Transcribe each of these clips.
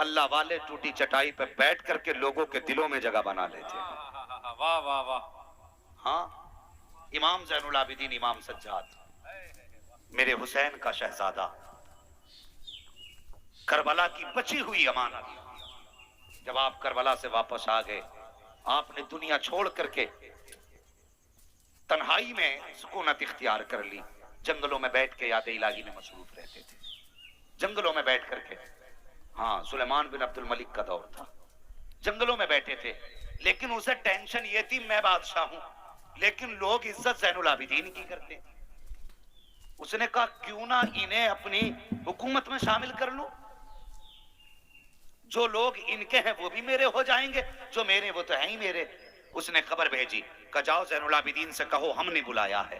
اللہ والے ٹوٹی چٹائی پہ بیٹھ کر کے لوگوں کے دلوں میں جگہ بنا لیتے ہیں. واہ واہ واہ. ہاں امام زین العابدین امام سجاد میرے حسین کا شہزادہ کربلا کی بچی ہوئی امانت. جب آپ کربلا سے واپس آ گئے آپ نے دنیا چھوڑ کر کے تنہائی میں سکونت اختیار کر لی. جنگلوں میں بیٹھ کے یاد الہی میں مصروف رہتے تھے, جنگلوں میں بیٹھ کر کے. ہاں سلیمان بن عبد الملک کا دور تھا, جنگلوں میں بیٹھے تھے, لیکن اسے ٹینشن یہ تھی میں بادشاہ ہوں لیکن لوگ عزت زین العابدین کی کرتے ہیں. اس نے کہا کیوں نہ انہیں اپنی حکومت میں شامل کر لوں, جو لوگ ان کے ہیں وہ بھی میرے ہو جائیں گے, جو میرے وہ تو ہیں ہی میرے. اس نے خبر بھیجی کہ جاؤ زین العابدین سے کہو ہم نے بلایا ہے.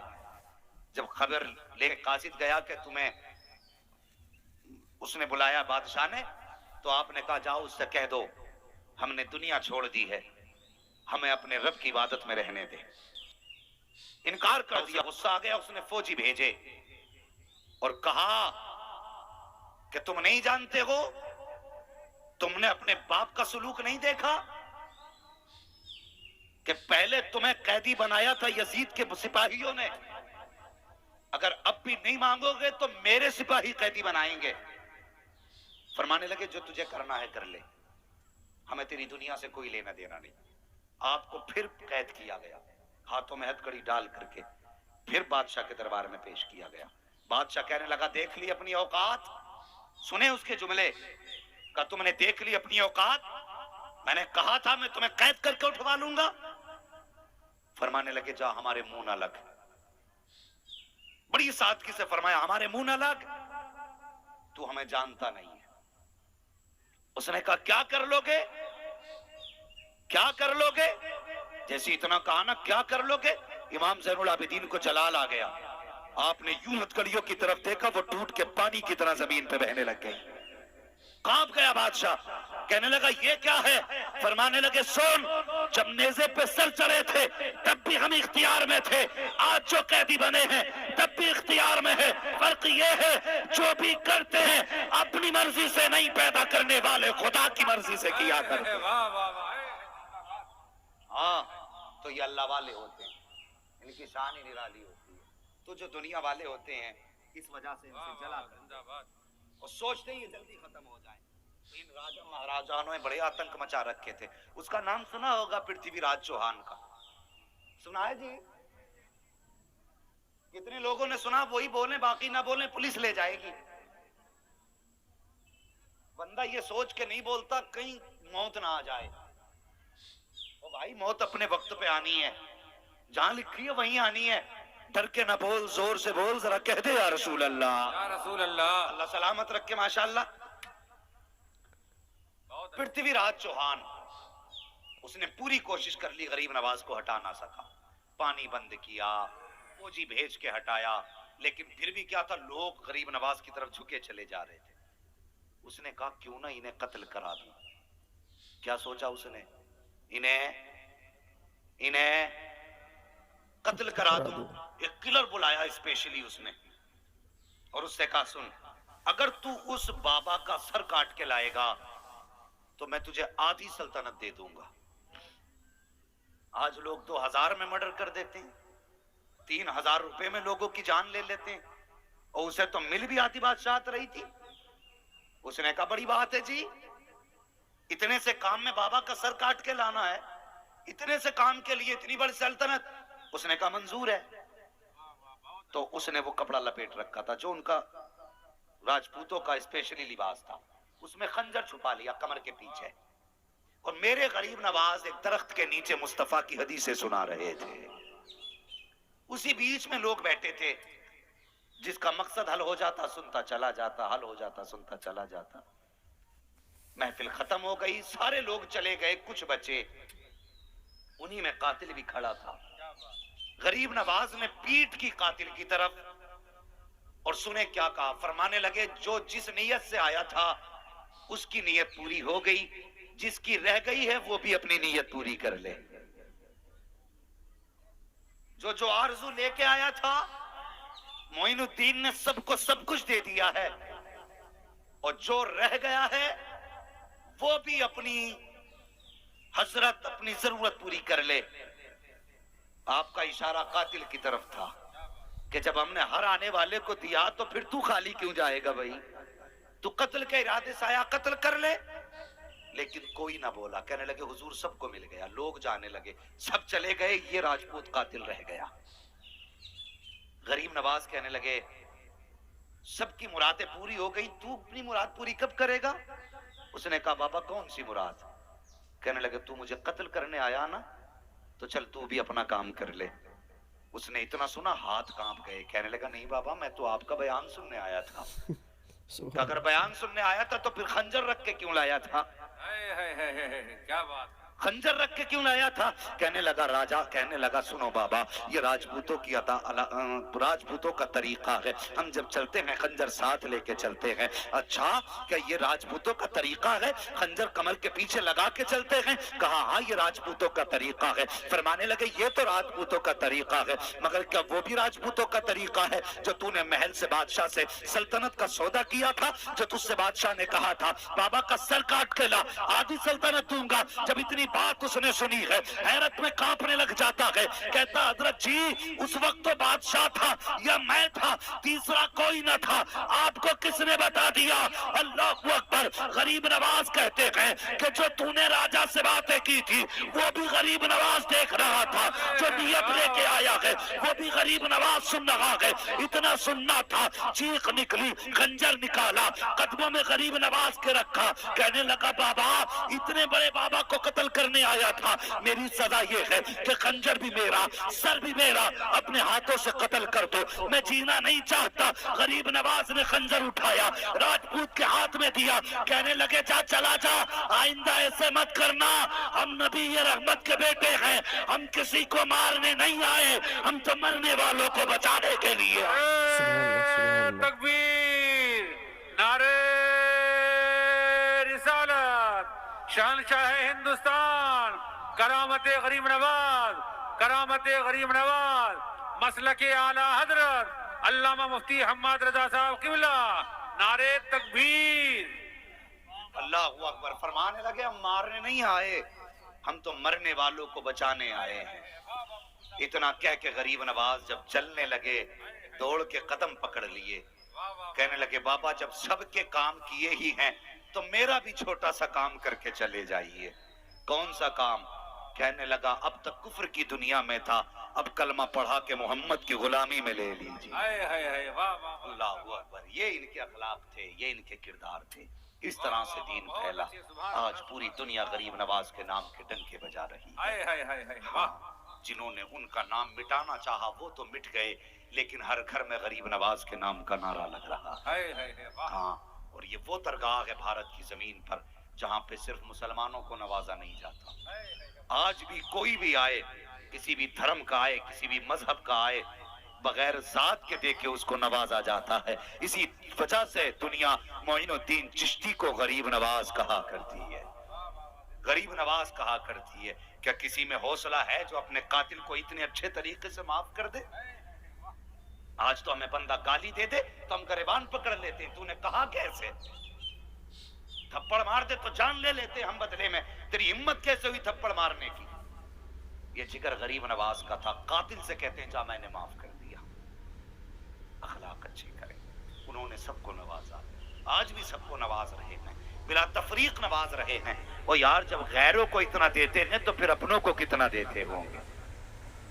جب خبر لے قاصد گیا کہ تمہیں اس نے بلایا بادشاہ نے, تو آپ نے کہا جاؤ اس سے کہہ دو ہم نے دنیا چھوڑ دی ہے, ہمیں اپنے رب کی عبادت میں رہنے دے. انکار کر دیا, غصہ آ گیا. اس نے فوجی بھیجے اور کہا کہ تم نہیں جانتے ہو, تم نے اپنے باپ کا سلوک نہیں دیکھا کہ پہلے تمہیں قیدی بنایا تھا یزید کے سپاہیوں نے, اگر اب بھی نہیں مانگو گے تو میرے سپاہی قیدی بنائیں گے. فرمانے لگے جو تجھے کرنا ہے کر لے, ہمیں تیری دنیا سے کوئی لینا دینا نہیں. آپ کو پھر قید کیا گیا, ہاتھوں میں ہتھکڑی ڈال کر کے پھر بادشاہ کے دربار میں پیش کیا گیا. بادشاہ کہنے لگا دیکھ لی اپنی اوقات. سنے اس کے جملے کہ تم نے دیکھ لی اپنی اوقات, میں نے کہا تھا میں تمہیں قید کر کے اٹھوا لوں گا. فرمانے لگے جا ہمارے منہ نہ لگ. بڑی سادگی سے فرمایا ہمارے منہ نہ لگ, تو ہمیں جانتا نہیں ہے. اس نے کہا کیا کر لو گے, کیا کر لو گے؟ جیسے اتنا کہا نا کیا کر لو گے, امام زین العابدین کو جلال آ گیا. آپ نے یوں ہتھکڑیوں کی طرف دیکھا, وہ ٹوٹ کے پانی کی طرح زمین پہ بہنے لگ گئی. کانپ گیا بادشاہ, کہنے لگا یہ کیا ہے؟ فرمانے لگے سن, جب نیزے پہ سر چڑھے تھے تب بھی ہم اختیار میں تھے, آج جو قیدی بنے ہیں تب بھی اختیار میں ہے. فرق یہ ہے جو بھی کرتے ہیں اپنی مرضی سے نہیں, پیدا کرنے والے خدا کی مرضی سے کیا کرتے ہیں. واہ واہ واہ. ہاں تو یہ اللہ والے ہوتے ہیں, ان کی شان ہی نرالی ہوتی ہے. تو جو دنیا والے ہوتے ہیں اس وجہ سے ان سے جلا کرتے ہیں اور سوچتے ہیں یہ جلدی ختم ہو جائیں. ان راجہ مہاراجانوں نے بڑے آتنک مچا رکھے تھے. اس کا نام سنا ہوگا پرتھوی راج چوہان کا, سنا ہے جی؟ کتنے لوگوں نے سنا؟ وہی بولیں, باقی نہ بولیں, پولیس لے جائے گی. بندہ یہ سوچ کے نہیں بولتا کہیں موت نہ آ جائے. او بھائی موت اپنے وقت پہ آنی ہے, جہاں لکھی ہے وہیں آنی ہے. ڈر کے نہ بول, زور سے بول, ذرا کہہ دے یا رسول اللہ. یا رسول اللہ. اللہ سلامت رکھے ماشاءاللہ. پرتھوی راج چوہان, اس نے پوری کوشش کر لی, غریب نواز کو ہٹا نہ سکا. پانی بند کیا, فوجی بھیج کے ہٹایا, لیکن پھر بھی کیا تھا, لوگ غریب نواز کی طرف جھکے چلے جا رہے تھے. اس نے کہا کیوں نہ انہیں قتل کرا دوں. کیا سوچا اس نے؟ انہیں قتل کرا دوں. ایک کلر بلایا اسپیشلی اس نے, اور اس سے کہا سن, اگر تو اس بابا کا سر کاٹ کے لائے گا تو میں تجھے آدھی سلطنت دے دوں گا. آج لوگ 2000 میں مرڈر کر دیتے ہیں, 3000 روپے میں لوگوں کی جان لے لیتے ہیں, اور اسے تو مل بھی آتی بادشاہت رہی تھی. اس نے کہا بڑی بات ہے جی, اتنے سے کام میں بابا کا سر کاٹ کے لانا ہے, اتنے سے کام کے لیے اتنی بڑی سلطنت. اس نے کہا منظور ہے. تو اس نے وہ کپڑا لپیٹ رکھا تھا جو ان کا راجپوتوں کا اسپیشلی لباس تھا, اس میں خنجر چھپا لیا کمر کے پیچھے, اور میرے غریب نواز ایک درخت کے نیچے مصطفیٰ کی حدیثیں سنا رہے تھے. اسی بیچ میں لوگ بیٹھے تھے, جس کا مقصد حل ہو جاتا سنتا چلا جاتا, حل ہو جاتا سنتا چلا جاتا. محفل ختم ہو گئی, سارے لوگ چلے گئے, کچھ بچے, انہی میں قاتل بھی کھڑا تھا. غریب نواز نے پیٹ کی قاتل کی طرف, اور سنے کیا کہا. فرمانے لگے جو جس نیت سے آیا تھا اس کی نیت پوری ہو گئی, جس کی رہ گئی ہے وہ بھی اپنی نیت پوری کر لے. جو آرزو لے کے آیا تھا معین الدین نے سب کو سب کچھ دے دیا ہے, اور جو رہ گیا ہے वो भी अपनी हजरत अपनी जरूरत पूरी कर ले। आपका इशारा कातिल की तरफ था कि जब हमने हर आने वाले को दिया तो फिर तू खाली क्यों जाएगा भाई, तू कत्ल के इरादे से आया, कत्ल कर ले। लेकिन कोई ना बोला। कहने लगे हुजूर सबको मिल गया, लोग जाने लगे, सब चले गए, ये राजपूत कातिल रह गया। गरीब नवाज कहने लगे सबकी मुरादें पूरी हो गई, तू अपनी मुराद पूरी कब करेगा? उसने कहा बाबा कौन सी मुराद? कहने लगे तू मुझे कत्ल करने आया ना, तो चल तू भी अपना काम कर ले। उसने इतना सुना हाथ कांप गए। कहने लगा नहीं बाबा, मैं तो आपका बयान सुनने आया था। अगर बयान सुनने आया था तो फिर खंजर रख के क्यों लाया था? क्या बात, खंजर रख के क्यों लाया था? कहने लगा राजा, कहने लगा सुनो बाबा, ये राजपूतों की राजपूतों का तरीका है, हम जब चलते हैं खंजर साथ लेके चलते हैं। अच्छा क्या ये राजपूतों का तरीका है, खंजर कमर के पीछे लगा के चलते हैं? कहा हाँ ये राजपूतों का तरीका है। फरमाने लगे ये तो राजपूतों का तरीका है, मगर क्या वो भी राजपूतों का तरीका है जो तूने महल से बादशाह से सल्तनत का सौदा किया था, जो तुझसे बादशाह ने कहा था बाबा का सर काट के ला, आधी सल्तनत दूंगा। जब इतनी बात उसने सुनी है, हैरत में कांपने लग जाता है। कहता हजरत जी उस वक्त तो बादशाह था या मैं था, तीसरा कोई न था, आपको किसने बता दिया? अल्लाह अकबर। गरीब नवाज कहते हैं कि जो तूने राजा से बातें की थी वो भी गरीब नवाज देख रहा था, जो नियत लेके आया है वो भी गरीब नवाज सुन रहा है। इतना सुनना था, चीख निकली, खंजर निकाला, कदमों में गरीब नवाज के रखा। कहने लगा बाबा इतने बड़े बाबा को कत्ल करने आया था, मेरी सजा ये है कि खंजर भी मेरा, सर भी मेरा, अपने हाथों से कत्ल कर दो, मैं जीना नहीं चाहता। गरीब नवाज ने खंजर उठाया, राजपूत के हाथ में दिया। कहने लगे जा चला जा, आइंदा ऐसे मत करना, हम नबी ये रहमत के बेटे हैं, हम किसी को मारने नहीं आए, हम तो मरने वालों को बचाने के लिए। तकबीर, नारे रिसालत, शहंशाह हिंदुस्तान, करामत गरीब नवाज, करामत गरीब नवाज, मसलके आला हजरत अल्लामा मुफ्ती हम्मद रजा साहब किबला, नारे तकबीर। अल्लाह अकबर। फरमाने लगे हम मारने नहीं आए, हम तो मरने वालों को बचाने आए हैं। इतना कह के गरीब नवाज जब चलने लगे दौड़ के कदम पकड़ लिए। कहने लगे बाबा जब सबके काम किए ही हैं तो मेरा भी छोटा सा काम करके चले जाइए। कौन सा काम? कहने लगा अब तक कुफ्र की दुनिया में था, अब कलमा पढ़ा के मोहम्मद की गुलामी में ले लीजिए। अल्लाह अकबर। ये इनके अखलाक थे, ये इनके किरदार थे। इस तरह से दीन फैला। आज पूरी दुनिया गरीब नवाज के नाम के डंके बजा रही है। जिन्होंने उनका नाम मिटाना चाहा वो तो मिट गए, लेकिन हर घर में गरीब नवाज के नाम का नारा लग रहा है। हाँ, और ये वो दरगाह है भारत की जमीन पर जहाँ पे सिर्फ मुसलमानों को नवाजा नहीं जाता। आज भी कोई भी आए, किसी भी धर्म का आए, किसी भी मजहब का आए, बगैर जात के देखे उसको नवाजा जाता है। इसी वजह से दुनिया मोइनुद्दीन चिश्ती को गरीब नवाज कहा करती है, गरीब नवाज कहा करती है। क्या किसी में हौसला है जो अपने कातिल को इतने अच्छे तरीके से माफ कर दे? आज तो हमें बंदा गाली दे दे तो हम गिरबान पकड़ लेते हैं, तूने कहा कैसे? थप्पड़ मार दे तो जान ले लेते हम बदले में, तेरी हिम्मत कैसे हुई थप्पड़ मारने की? ये जिगर गरीब नवाज का था। कातिल से कहते हैं जा मैंने माफ कर दिया। अखलाक अच्छी करें। उन्होंने सबको नवाजा, आज भी सबको नवाज रहे हैं, बिला तफरीक नवाज रहे हैं। और यार जब गैरों को इतना देते हैं तो फिर अपनों को कितना देते होंगे,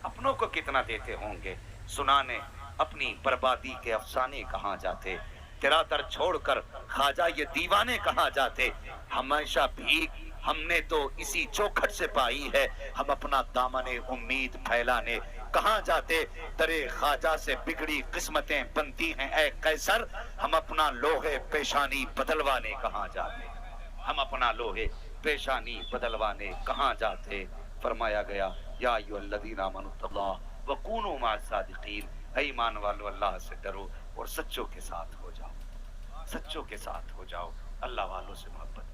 अपनों को कितना देते होंगे। सुनाने अपनी बर्बादी के अफसाने कहाँ जाते, तेरा दर छोड़कर ख्वाजा ये दीवाने कहाँ जाते। हमेशा भीख हमने तो इसी चौखट से पाई है, हम अपना दामने उम्मीद फैलाने कहाँ जाते। तेरे ख्वाजा से बिगड़ी किस्मतें बनती हैं ऐ कैसर, हम अपना लोहे पेशानी बदलवाने कहाँ जाते, हम अपना लोहे पेशानी बदलवाने कहाँ जाते। फरमाया गया या अय्युहल्लज़ीना आमनुत्तक़ुल्लाह व कूनू मअस-सादिक़ीन, ऐ ईमान वालों अल्लाह से डरो और सच्चों के साथ हो जाओ, सच्चों के साथ हो जाओ, अल्लाह वालों से मोहब्बत